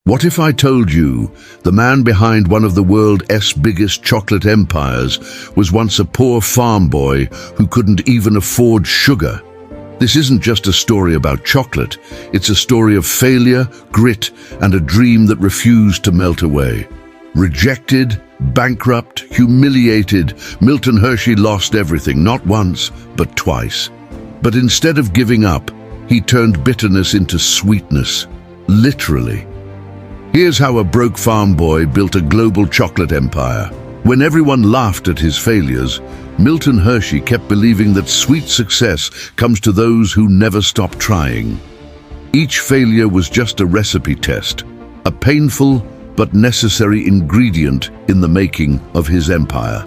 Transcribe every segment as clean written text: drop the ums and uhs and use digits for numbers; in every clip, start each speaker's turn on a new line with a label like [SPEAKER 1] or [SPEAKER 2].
[SPEAKER 1] What if I told you the man behind one of the world's biggest chocolate empires was once a poor farm boy who couldn't even afford sugar? This isn't just a story about chocolate, it's a story of failure, grit, and a dream that refused to melt away. Rejected, bankrupt, humiliated, Milton Hershey lost everything, not once, but twice. But instead of giving up, he turned bitterness into sweetness, literally. Here's how a broke farm boy built a global chocolate empire. When everyone laughed at his failures, Milton Hershey kept believing that sweet success comes to those who never stop trying. Each failure was just a recipe test, a painful but necessary ingredient in the making of his empire.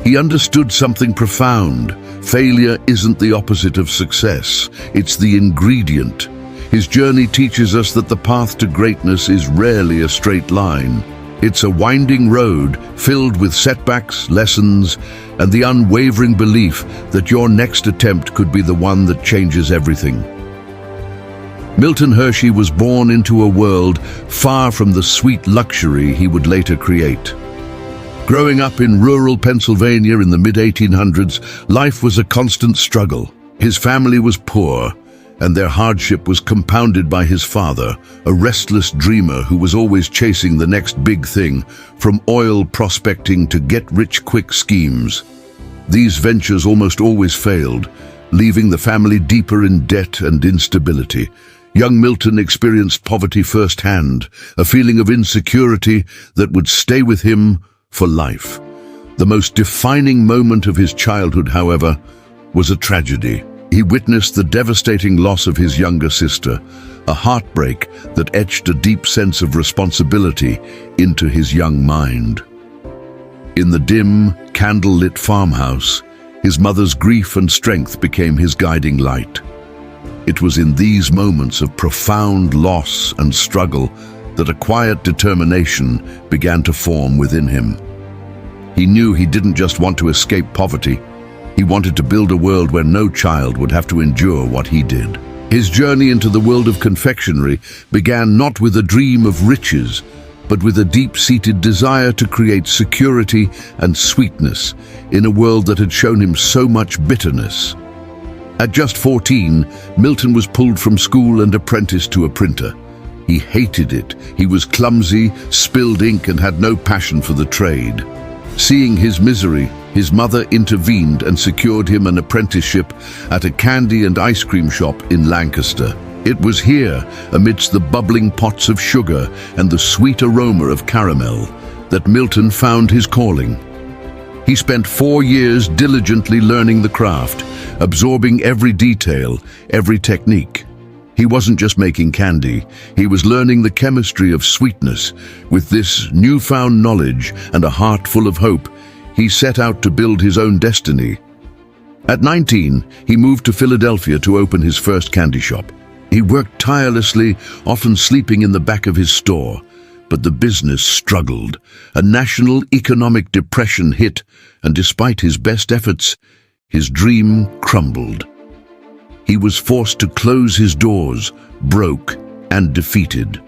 [SPEAKER 1] He understood something profound. Failure isn't the opposite of success, it's the ingredient. His journey teaches us that the path to greatness is rarely a straight line. It's a winding road filled with setbacks, lessons, and the unwavering belief that your next attempt could be the one that changes everything. Milton Hershey was born into a world far from the sweet luxury he would later create. Growing up in rural Pennsylvania in the mid-1800s, life was a constant struggle. His family was poor, and their hardship was compounded by his father, a restless dreamer who was always chasing the next big thing, from oil prospecting to get-rich-quick schemes. These ventures almost always failed, leaving the family deeper in debt and instability. Young Milton experienced poverty firsthand, a feeling of insecurity that would stay with him for life. The most defining moment of his childhood, however, was a tragedy. He witnessed the devastating loss of his younger sister, a heartbreak that etched a deep sense of responsibility into his young mind. In the dim, candle-lit farmhouse, his mother's grief and strength became his guiding light. It was in these moments of profound loss and struggle that a quiet determination began to form within him. He knew he didn't just want to escape poverty. He wanted to build a world where no child would have to endure what he did. His journey into the world of confectionery began not with a dream of riches, but with a deep-seated desire to create security and sweetness in a world that had shown him so much bitterness. At just 14, Milton was pulled from school and apprenticed to a printer. He hated it. He was clumsy, spilled ink, and had no passion for the trade. Seeing his misery, his mother intervened and secured him an apprenticeship at a candy and ice cream shop in Lancaster. It was here, amidst the bubbling pots of sugar and the sweet aroma of caramel, that Milton found his calling. He spent 4 years diligently learning the craft, absorbing every detail, every technique. He wasn't just making candy, he was learning the chemistry of sweetness. With this newfound knowledge and a heart full of hope, he set out to build his own destiny. At 19, he moved to Philadelphia to open his first candy shop. He worked tirelessly, often sleeping in the back of his store. But the business struggled. A national economic depression hit, and despite his best efforts, his dream crumbled. He was forced to close his doors, broke and defeated.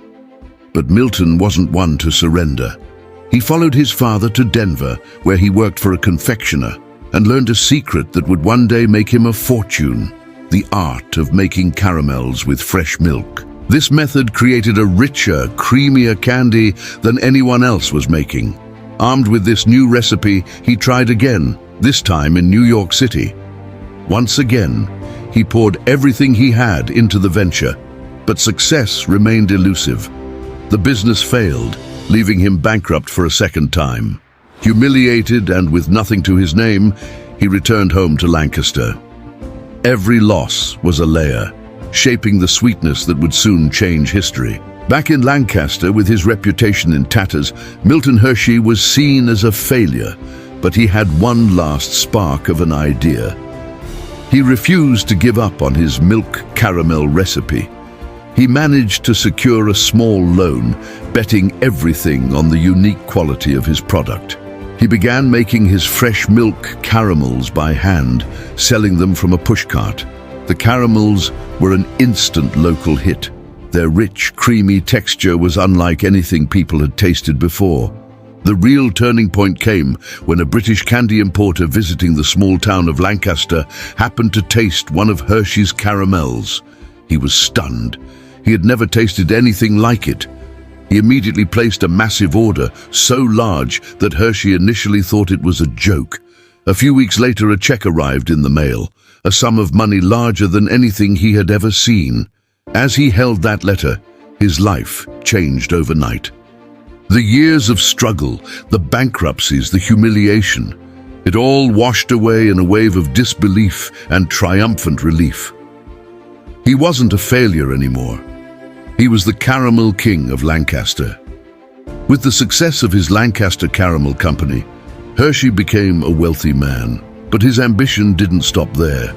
[SPEAKER 1] But Milton wasn't one to surrender. He followed his father to Denver, where he worked for a confectioner, and learned a secret that would one day make him a fortune: the art of making caramels with fresh milk. This method created a richer, creamier candy than anyone else was making. Armed with this new recipe, he tried again, this time in New York City. Once again, he poured everything he had into the venture, but success remained elusive. The business failed, leaving him bankrupt for a second time. Humiliated and with nothing to his name, he returned home to Lancaster. Every loss was a layer, shaping the sweetness that would soon change history. Back in Lancaster, with his reputation in tatters, Milton Hershey was seen as a failure, but he had one last spark of an idea. He refused to give up on his milk caramel recipe. He managed to secure a small loan, betting everything on the unique quality of his product. He began making his fresh milk caramels by hand, selling them from a pushcart. The caramels were an instant local hit. Their rich, creamy texture was unlike anything people had tasted before. The real turning point came when a British candy importer visiting the small town of Lancaster happened to taste one of Hershey's caramels. He was stunned. He had never tasted anything like it. He immediately placed a massive order, so large that Hershey initially thought it was a joke. A few weeks later, a check arrived in the mail, a sum of money larger than anything he had ever seen. As he held that letter, his life changed overnight. The years of struggle, the bankruptcies, the humiliation, it all washed away in a wave of disbelief and triumphant relief. He wasn't a failure anymore. He was the caramel king of Lancaster. With the success of his Lancaster Caramel Company, Hershey became a wealthy man, but his ambition didn't stop there.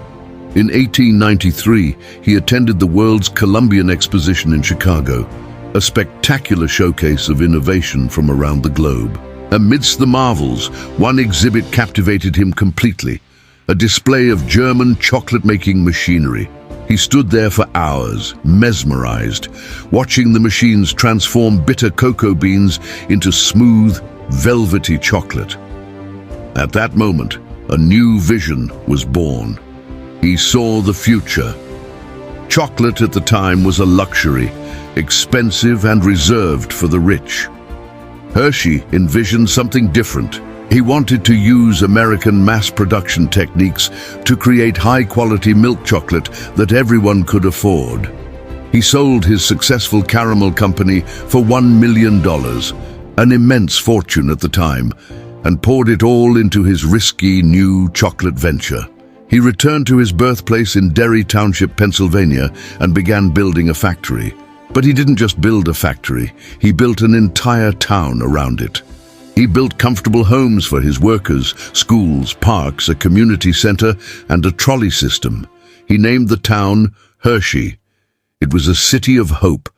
[SPEAKER 1] In 1893, he attended the World's Columbian Exposition in Chicago, a spectacular showcase of innovation from around the globe. Amidst the marvels, one exhibit captivated him completely, a display of German chocolate-making machinery. He stood there for hours, mesmerized, watching the machines transform bitter cocoa beans into smooth, velvety chocolate. At that moment, a new vision was born. He saw the future. Chocolate at the time was a luxury, expensive and reserved for the rich. Hershey envisioned something different. He wanted to use American mass production techniques to create high-quality milk chocolate that everyone could afford. He sold his successful caramel company for $1 million, an immense fortune at the time, and poured it all into his risky new chocolate venture. He returned to his birthplace in Derry Township, Pennsylvania, and began building a factory. But he didn't just build a factory, he built an entire town around it. He built comfortable homes for his workers, schools, parks, a community center, and a trolley system. He named the town Hershey. It was a city of hope,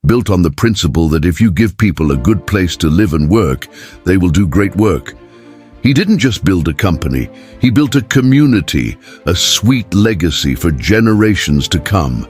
[SPEAKER 1] built on the principle that if you give people a good place to live and work, they will do great work. He didn't just build a company, he built a community, a sweet legacy for generations to come.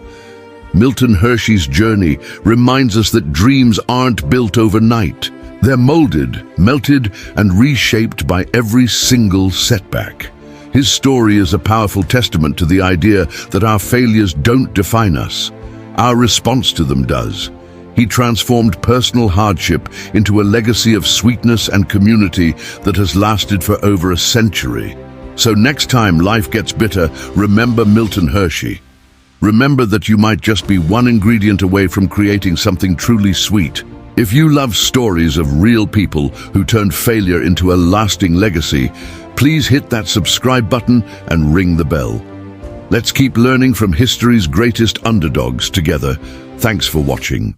[SPEAKER 1] Milton Hershey's journey reminds us that dreams aren't built overnight. They're molded, melted, and reshaped by every single setback. His story is a powerful testament to the idea that our failures don't define us. Our response to them does. He transformed personal hardship into a legacy of sweetness and community that has lasted for over a century. So next time life gets bitter, remember Milton Hershey. Remember that you might just be one ingredient away from creating something truly sweet. If you love stories of real people who turned failure into a lasting legacy, please hit that subscribe button and ring the bell. Let's keep learning from history's greatest underdogs together. Thanks for watching.